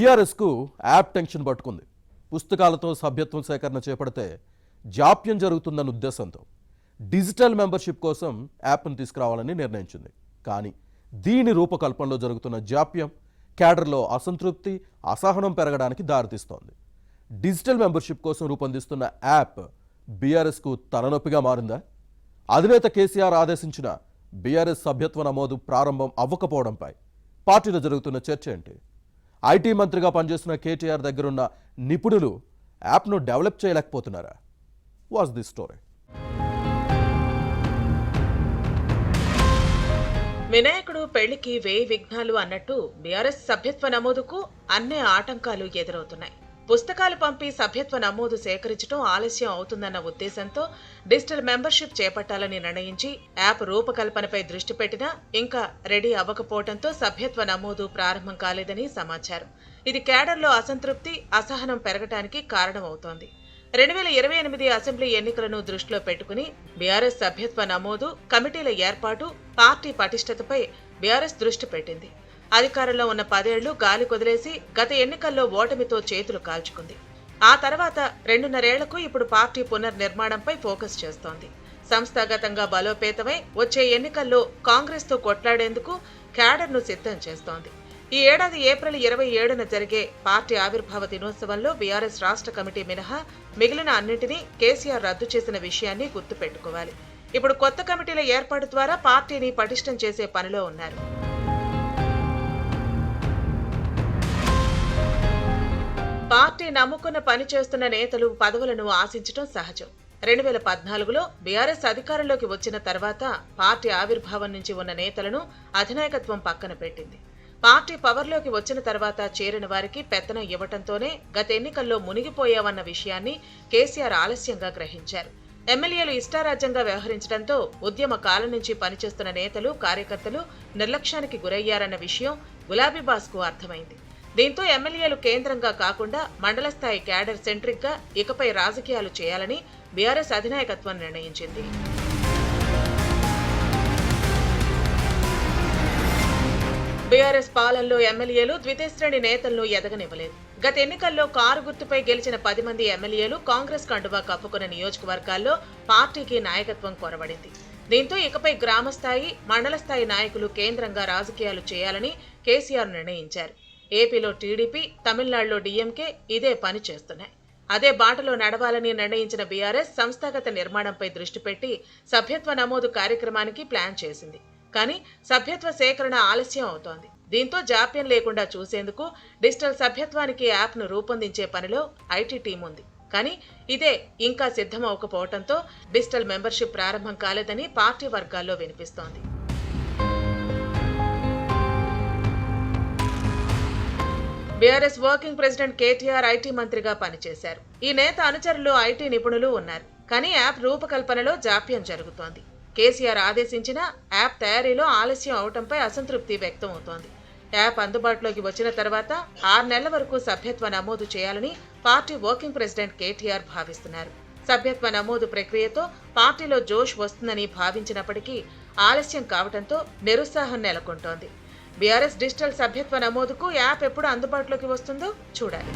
టీఆర్ఎస్కు app tension పట్టుకుంది. పుస్తకాలతో సభ్యత్వం సేకరణ చేపడితే జాప్యం జరుగుతుందన్న ఉద్దేశంతో డిజిటల్ మెంబర్షిప్ కోసం యాప్ను తీసుకురావాలని నిర్ణయించింది. కానీ దీని రూపకల్పనలో జరుగుతున్న జాప్యం క్యాడర్లో అసంతృప్తి, అసహనం పెరగడానికి దారితీస్తోంది. డిజిటల్ మెంబర్షిప్ కోసం రూపొందిస్తున్న యాప్ బీఆర్ఎస్కు తలనొప్పిగా మారిందా? అధినేత కేసీఆర్ ఆదేశించిన బీఆర్ఎస్ సభ్యత్వ నమోదు ప్రారంభం అవ్వకపోవడంపై పార్టీలో జరుగుతున్న చర్చ ఏంటి? ఐటీ మంత్రిగా పనిచేస్తున్న కేటీఆర్ దగ్గరున్న నిపుణులు యాప్ను డెవలప్ చేయలేకపోతున్నారా? What's the story? వినాయకుడు పెళ్లికి 1000 విఘ్నాలు అన్నట్టు బీఆర్ఎస్ సభ్యత్వ నమోదుకు అన్ని ఆటంకాలు ఎదురవుతున్నాయి. పుస్తకాలు పంపి సభ్యత్వ నమోదు సేకరించడం ఆలస్యం అవుతుందన్న ఉద్దేశంతో డిజిటల్ మెంబర్షిప్ చేపట్టాలని నిర్ణయించి యాప్ రూపకల్పనపై దృష్టి పెట్టినా ఇంకా రెడీ అవ్వకపోవడంతో సభ్యత్వ నమోదు ప్రారంభం కాలేదని సమాచారం. ఇది క్యాడర్లో అసంతృప్తి, అసహనం పెరగటానికి కారణమవుతోంది. 2028 అసెంబ్లీ ఎన్నికలను దృష్టిలో పెట్టుకుని బీఆర్ఎస్ సభ్యత్వ నమోదు, కమిటీల ఏర్పాటు, పార్టీ పటిష్టతపై బీఆర్ఎస్ దృష్టి పెట్టింది. అధికారంలో ఉన్న 10 ఏళ్లు గాలి కొదిలేసి గత ఎన్నికల్లో ఓటమితో చేతులు కాల్చుకుంది. ఆ తర్వాత 2.5 ఏళ్లకు ఇప్పుడు పార్టీ పునర్నిర్మాణంపై ఫోకస్ చేస్తోంది. సంస్థాగతంగా బలోపేతమై వచ్చే ఎన్నికల్లో కాంగ్రెస్తో కొట్లాడేందుకు క్యాడర్ను సిద్ధం చేస్తోంది. ఈ ఏడాది ఏప్రిల్ 27న జరిగే పార్టీ ఆవిర్భావ దినోత్సవంలో బీఆర్ఎస్ రాష్ట్ర కమిటీ మినహా మిగిలిన అన్నింటినీ కేసీఆర్ రద్దు చేసిన విషయాన్ని గుర్తుపెట్టుకోవాలి. ఇప్పుడు కొత్త కమిటీల ఏర్పాటు ద్వారా పార్టీని పటిష్టం చేసే పనిలో ఉన్నారు. పార్టీ నమ్ముకున్న పని చేస్తున్న నేతలు పదవులను ఆశించడం సహజం. 2014లో బీఆర్ఎస్ అధికారంలోకి వచ్చిన తర్వాత పార్టీ ఆవిర్భావం నుంచి ఉన్న నేతలను అధినాయకత్వం పక్కన పెట్టింది. పార్టీ పవర్లోకి వచ్చిన తర్వాత చేరిన వారికి పెత్తనం ఇవ్వటంతోనే గత ఎన్నికల్లో మునిగిపోయావన్న విషయాన్ని కేసీఆర్ ఆలస్యంగా గ్రహించారు. ఎమ్మెల్యేలు ఇష్టారాజ్యంగా వ్యవహరించడంతో ఉద్యమ కాలం నుంచి పనిచేస్తున్న నేతలు, కార్యకర్తలు నిర్లక్ష్యానికి గురయ్యారన్న విషయం గులాబీబాస్కు అర్థమైంది. దీంతో ఎమ్మెల్యేలు కేంద్రంగా కాకుండా మండల స్థాయి క్యాడర్ సెంట్రిక్ గా ఇకపై రాజకీయాలు చేయాలని బీఆర్ఎస్ అధినాయకత్వం నిర్ణయించింది. బీఆర్ఎస్ పాలనలో ఎమ్మెల్యేలు ద్వితీయశ్రేణి నేతలను ఎదగనివ్వలేదు. గత ఎన్నికల్లో కారు గుర్తుపై గెలిచిన 10 మంది ఎమ్మెల్యేలు కాంగ్రెస్ కండువా కప్పుకున్న నియోజకవర్గాల్లో పార్టీకి నాయకత్వం కొరవడింది. దీంతో ఇకపై గ్రామస్థాయి, మండల స్థాయి నాయకులు కేంద్రంగా రాజకీయాలు చేయాలని కేసీఆర్ నిర్ణయించారు. ఏపీలో టీడీపీ, తమిళనాడులో డీఎంకే ఇదే పని చేస్తున్నాయి. అదే బాటలో నడవాలని నిర్ణయించిన బీఆర్ఎస్ సంస్థాగత నిర్మాణంపై దృష్టి పెట్టి సభ్యత్వ నమోదు కార్యక్రమానికి ప్లాన్ చేసింది. కానీ సభ్యత్వ సేకరణ ఆలస్యం అవుతోంది. దీంతో జాప్యం లేకుండా చూసేందుకు డిజిటల్ సభ్యత్వానికి యాప్ను రూపొందించే పనిలో ఐటీ టీం ఉంది. కానీ ఇదే ఇంకా సిద్ధమవకపోవడంతో డిజిటల్ మెంబర్షిప్ ప్రారంభం కాలేదని పార్టీ వర్గాల్లో వినిపిస్తోంది. BRS working president KTR IT మంత్రిగా పనిచేశారు. ఈ నేత అనుచరులు ఐటీ నిపుణులు ఉన్నారు. కానీ యాప్ రూపకల్పనలో జాప్యం జరుగుతోంది. కేసీఆర్ ఆదేశించిన యాప్ తయారీలో ఆలస్యం అవటంపై అసంతృప్తి వ్యక్తం అవుతోంది. యాప్ అందుబాటులోకి వచ్చిన తర్వాత 6 నెలల వరకు సభ్యత్వ నమోదు చేయాలని పార్టీ వర్కింగ్ ప్రెసిడెంట్ కేటీఆర్ భావిస్తున్నారు. సభ్యత్వ నమోదు ప్రక్రియతో పార్టీలో జోష్ వస్తుందని భావించినప్పటికీ ఆలస్యం కావడంతో నిరుత్సాహం నెలకొంటోంది. బీఆర్ఎస్ డిజిటల్ సభ్యత్వ నమోదుకు యాప్ ఎప్పుడు అందుబాటులోకి వస్తుందో చూడాలి.